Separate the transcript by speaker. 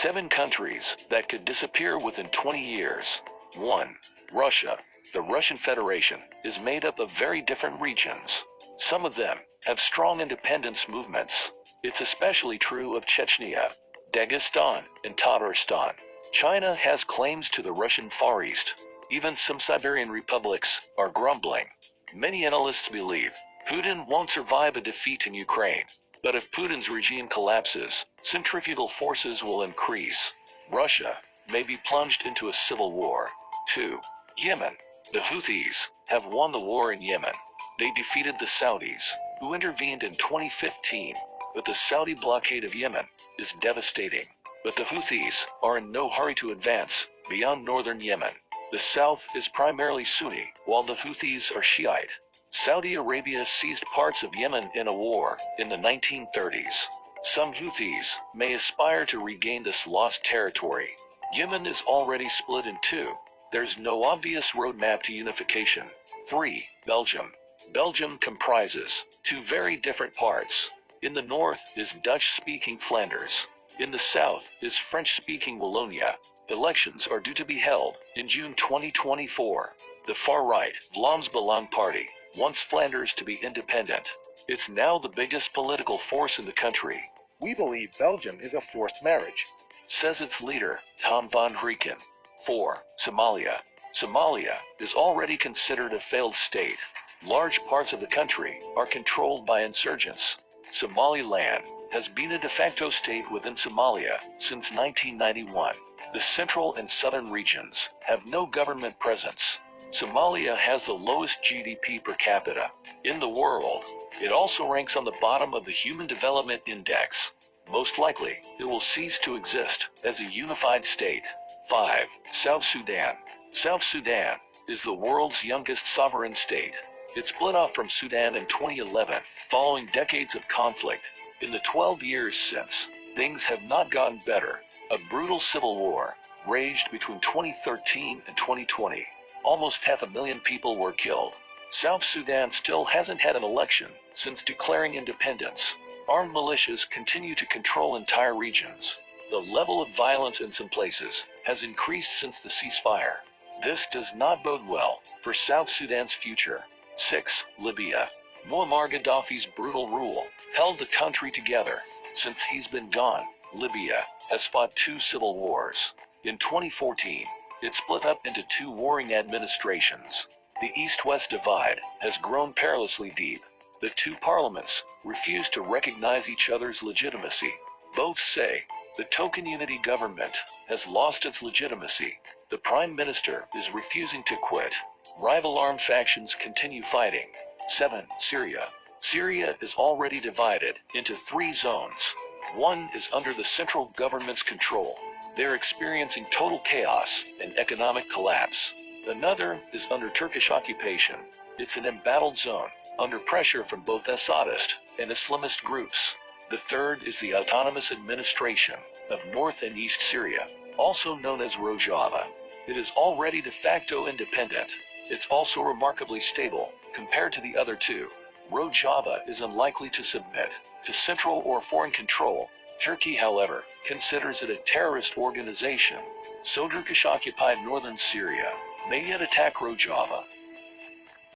Speaker 1: 7 countries that could disappear within 20 years. 1. Russia. The Russian Federation is made up of very different regions. Some of them have strong independence movements. It's especially true of Chechnya, Dagestan, and Tatarstan. China has claims to the Russian Far East. Even some Siberian republics are grumbling. Many analysts believe Putin won't survive a defeat in Ukraine. But if Putin's regime collapses, centrifugal forces will increase. Russia may be plunged into a civil war. 2. Yemen. The Houthis have won the war in Yemen. They defeated the Saudis, who intervened in 2015, but the Saudi blockade of Yemen is devastating. But the Houthis are in no hurry to advance beyond northern Yemen. The south is primarily Sunni, while the Houthis are Shiite. Saudi Arabia seized parts of Yemen in a war in the 1930s. Some Houthis may aspire to regain this lost territory. Yemen is already split in two. There's no obvious roadmap to unification. 3. Belgium. Belgium comprises 2 very different parts. In the north is Dutch-speaking Flanders. In the south is French-speaking Wallonia. Elections are due to be held in June 2024. The far-right Vlaams Belang Party wants Flanders to be independent. It's now the biggest political force in the country.
Speaker 2: We believe Belgium is a forced marriage,
Speaker 1: says its leader, Tom van Grieken. 4. Somalia. Somalia is already considered a failed state. Large parts of the country are controlled by insurgents. Somaliland has been a de facto state within Somalia since 1991. The central and southern regions have no government presence. Somalia has the lowest GDP per capita in the world. It also ranks on the bottom of the Human Development Index. Most likely, it will cease to exist as a unified state. 5. South Sudan. South Sudan is the world's youngest sovereign state. It split off from Sudan in 2011, following decades of conflict. In the 12 years since, things have not gotten better. A brutal civil war raged between 2013 and 2020. Almost 500,000 people were killed. South Sudan still hasn't had an election since declaring independence. Armed militias continue to control entire regions. The level of violence in some places has increased since the ceasefire. This does not bode well for South Sudan's future. 6. Libya. Muammar Gaddafi's brutal rule held the country together. Since he's been gone, Libya has fought 2 civil wars. In 2014, it split up into 2 warring administrations. The East-West divide has grown perilously deep. The 2 parliaments refuse to recognize each other's legitimacy. Both say the token unity government has lost its legitimacy. The prime minister is refusing to quit. Rival armed factions continue fighting. 7. Syria. Syria is already divided into 3 zones. One is under the central government's control. They're experiencing total chaos and economic collapse. Another is under Turkish occupation. It's an embattled zone, under pressure from both Assadist and Islamist groups. The third is the Autonomous Administration of North and East Syria, also known as Rojava. It is already de facto independent. It's also remarkably stable compared to the other 2. Rojava is unlikely to submit to central or foreign control. Turkey, however, considers it a terrorist organization. So Turkish-occupied northern Syria may yet attack Rojava.